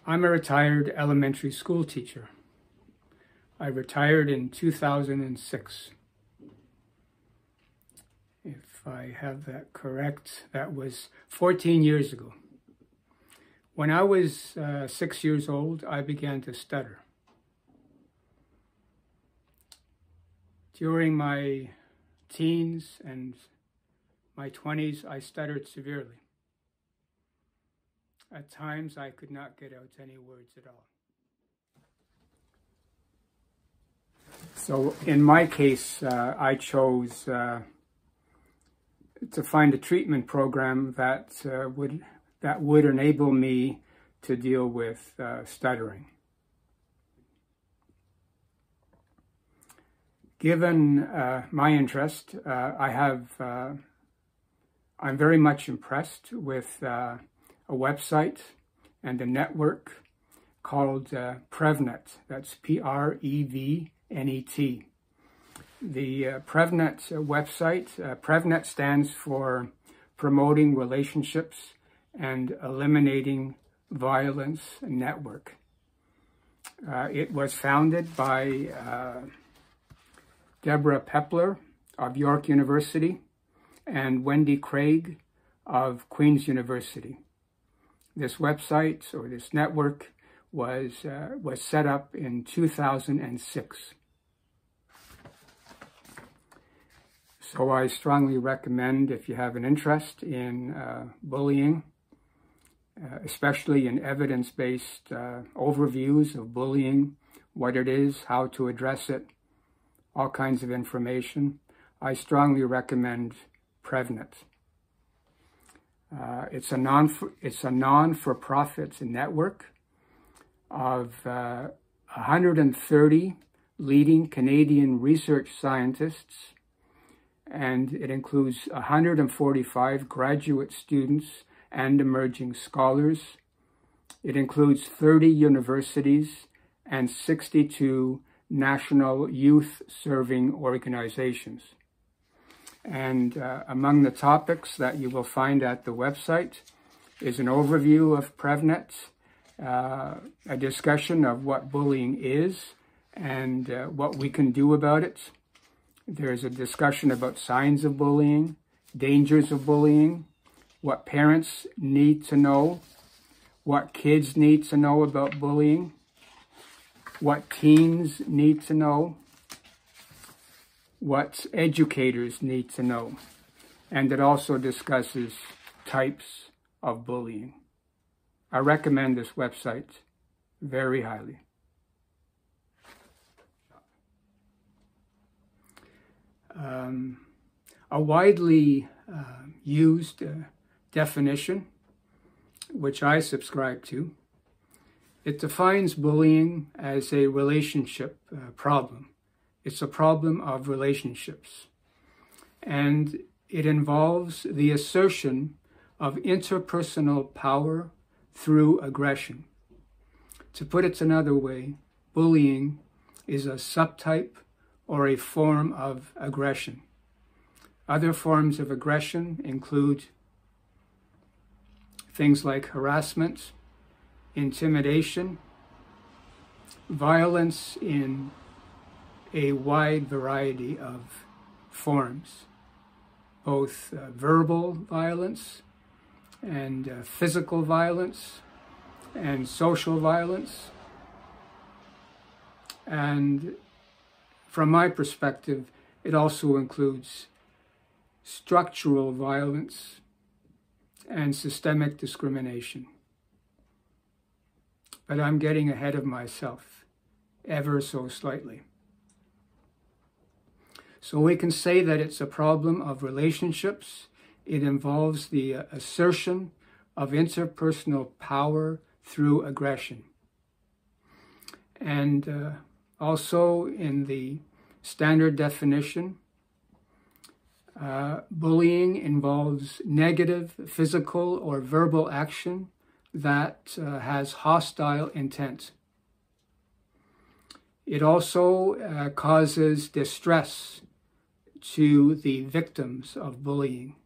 I'm a retired elementary school teacher. I retired in 2006. If I have that correct, that was 14 years ago. When I was 6 years old, I began to stutter. During my teens and my 20s, I stuttered severely. At times, I could not get out any words at all. So in my case, I chose to find a treatment program that would enable me to deal with stuttering. Given my interest, I'm very much impressed with a website and a network called PREVNet. That's PREVNet. The PREVNet website, PREVNet stands for Promoting Relationships and Eliminating Violence Network. It was founded by Deborah Pepler of York University and Wendy Craig of Queen's University. This website, or this network, was set up in 2006. So I strongly recommend, if you have an interest in bullying, especially in evidence-based overviews of bullying, what it is, how to address it, all kinds of information, I strongly recommend PREVNet. It's a non-for-profit network of 130 leading Canadian research scientists, and it includes 145 graduate students and emerging scholars. It includes 30 universities and 62 national youth-serving organizations. And among the topics that you will find at the website is an overview of PREVNet, a discussion of what bullying is and what we can do about it. There's a discussion about signs of bullying, dangers of bullying, what parents need to know, what kids need to know about bullying, what teens need to know, what educators need to know. And it also discusses types of bullying. I recommend this website very highly. A widely used definition, which I subscribe to, it defines bullying as a relationship problem. It's a problem of relationships. And it involves the assertion of interpersonal power through aggression. To put it another way, bullying is a subtype or a form of aggression. Other forms of aggression include things like harassment, intimidation, violence in a wide variety of forms, both verbal violence and physical violence and social violence. And from my perspective, it also includes structural violence and systemic discrimination. But I'm getting ahead of myself ever so slightly. So we can say that it's a problem of relationships. It involves the assertion of interpersonal power through aggression. And also in the standard definition, bullying involves negative physical or verbal action that has hostile intent. It also causes distress to the victims of bullying.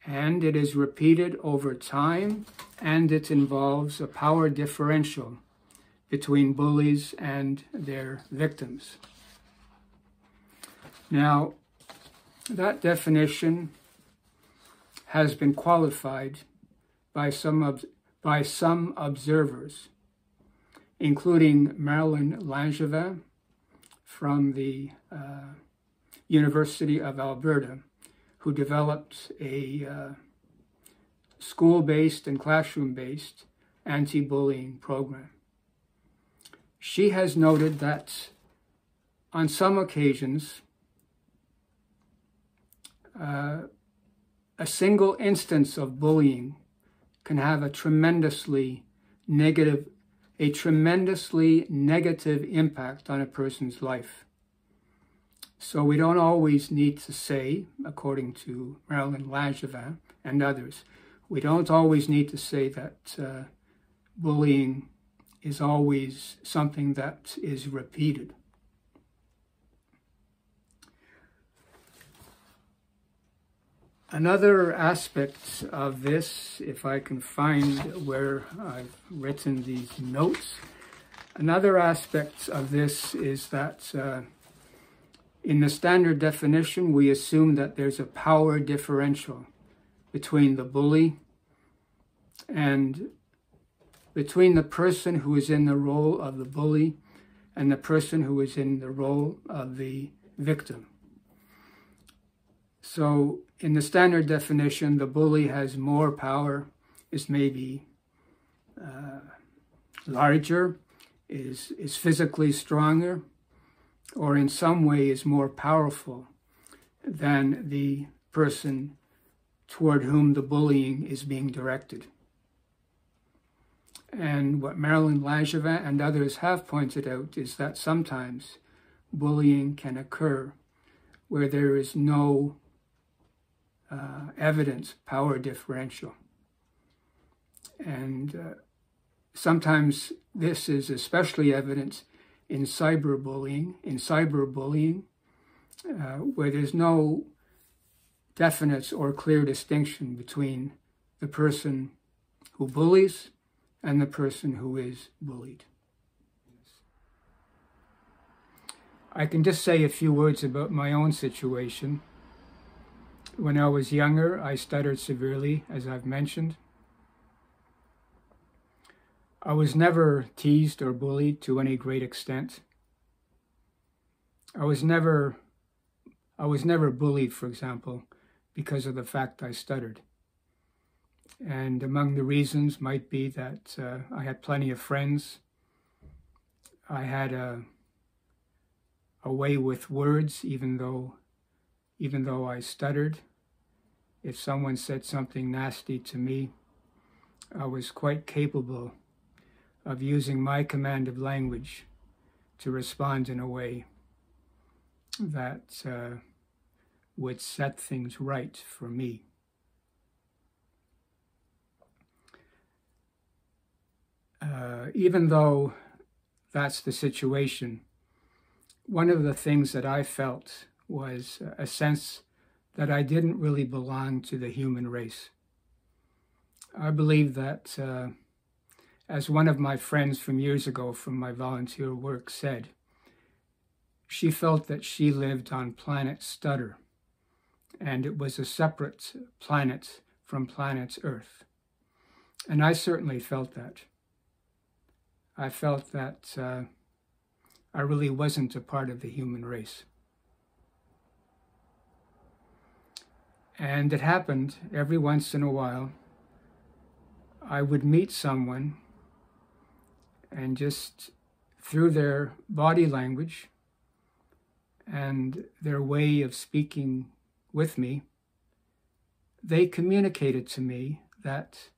And it is repeated over time and it involves a power differential between bullies and their victims. Now, that definition has been qualified by some observers, including Marilyn Langevin from the University of Alberta, who developed a school-based and classroom-based anti-bullying program. She has noted that on some occasions, a single instance of bullying can have a tremendously negative impact on a person's life. So we don't always need to say, according to Marilyn Langevin and others, we don't always need to say that bullying is always something that is repeated. Another aspect of this, if I can find where I've written these notes, another aspect of this is that in the standard definition, we assume that there's a power differential between the bully and between the person who is in the role of the bully and the person who is in the role of the victim. So in the standard definition, the bully has more power, is maybe larger, is physically stronger, or in some way is more powerful than the person toward whom the bullying is being directed. And what Marilyn Langevin and others have pointed out is that sometimes bullying can occur where there is no evidence power differential. And sometimes this is especially evident in cyberbullying, where there's no definite or clear distinction between the person who bullies and the person who is bullied. I can just say a few words about my own situation. When I was younger, I stuttered severely, as I've mentioned. I was never teased or bullied to any great extent. I was never bullied, for example, because of the fact I stuttered. And among the reasons might be that I had plenty of friends. I had a way with words, even though I stuttered. If someone said something nasty to me, I was quite capable of using my command of language to respond in a way that would set things right for me. Even though that's the situation, one of the things that I felt was a sense that I didn't really belong to the human race. I believe that, as one of my friends from years ago from my volunteer work said, she felt that she lived on Planet Stutter, and it was a separate planet from planet Earth. And I certainly felt that. I felt that I really wasn't a part of the human race. And it happened every once in a while. I would meet someone and just through their body language and their way of speaking with me, they communicated to me that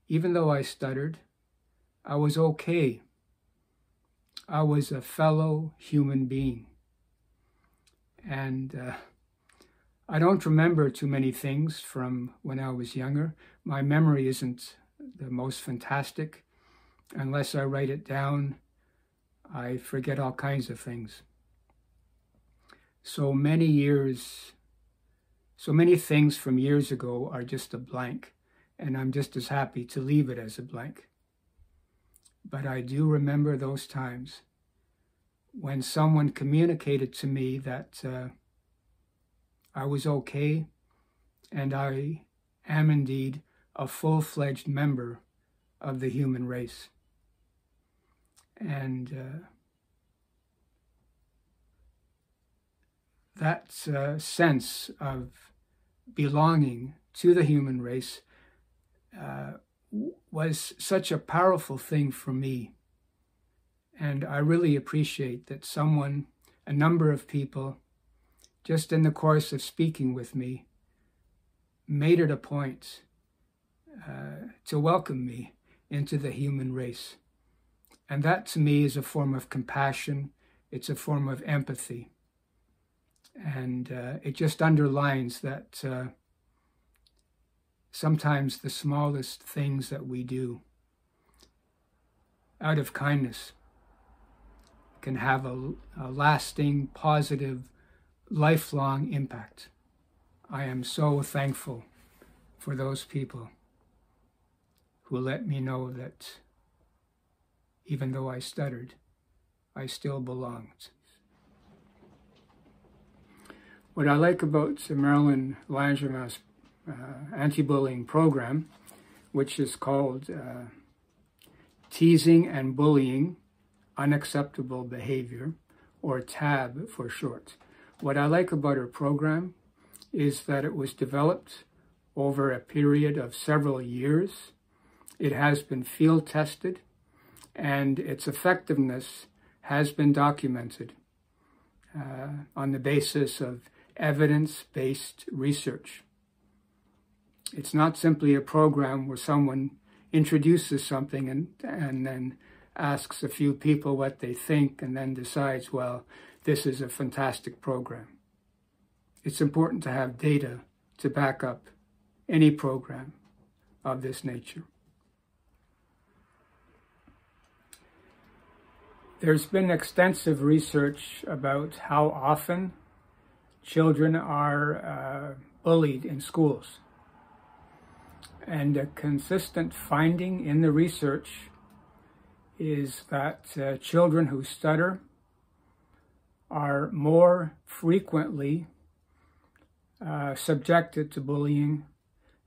even though I stuttered, I was okay. I was a fellow human being. And I don't remember too many things from when I was younger. My memory isn't the most fantastic. Unless I write it down, I forget all kinds of things. So many things from years ago are just a blank. and I'm just as happy to leave it as a blank. But I do remember those times when someone communicated to me that I was okay, and I am indeed a full-fledged member of the human race. And that sense of belonging to the human race was such a powerful thing for me. And I really appreciate that a number of people, just in the course of speaking with me, made it a point to welcome me into the human race. And that to me is a form of compassion. It's a form of empathy. And it just underlines that sometimes the smallest things that we do out of kindness can have a lasting, positive, lifelong impact. I am so thankful for those people who let me know that even though I stuttered, I still belonged. What I like about Marilyn Langevin anti-bullying program, which is called Teasing and Bullying Unacceptable Behavior, or TAB for short. What I like about her program is that it was developed over a period of several years. It has been field tested, and its effectiveness has been documented on the basis of evidence-based research. It's not simply a program where someone introduces something and then asks a few people what they think and then decides, well, this is a fantastic program. It's important to have data to back up any program of this nature. There's been extensive research about how often children are bullied in schools. And a consistent finding in the research is that children who stutter are more frequently subjected to bullying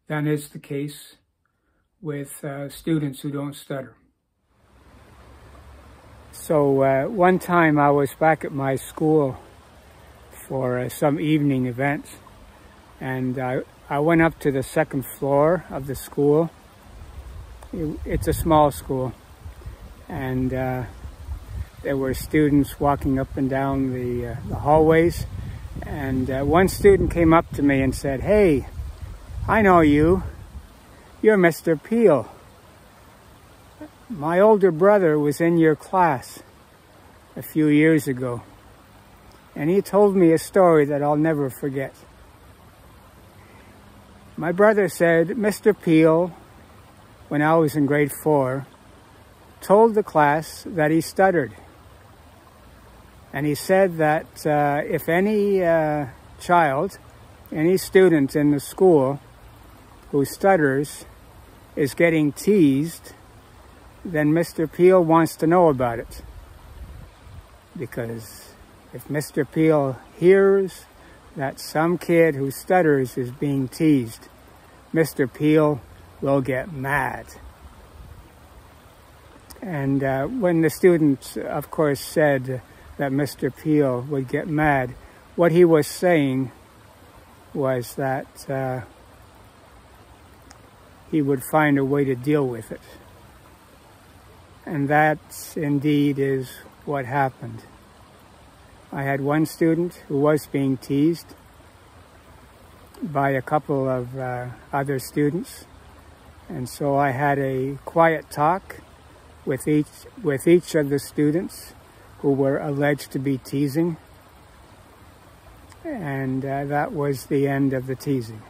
than is the case with students who don't stutter. So one time I was back at my school for some evening event, and I went up to the second floor of the school. It's a small school, and there were students walking up and down the hallways, and one student came up to me and said, "Hey, I know you. You're Mr. Peel. My older brother was in your class a few years ago, and he told me a story that I'll never forget. My brother said Mr. Peel, when I was in grade 4, told the class that he stuttered. And he said that if any child, any student in the school who stutters is getting teased, then Mr. Peel wants to know about it. Because if Mr. Peel hears that some kid who stutters is being teased, Mr. Peel will get mad." And when the student, of course, said that Mr. Peel would get mad, what he was saying was that he would find a way to deal with it. And that indeed is what happened. I had one student who was being teased by a couple of other students, and so I had a quiet talk with each of the students who were alleged to be teasing, and that was the end of the teasing.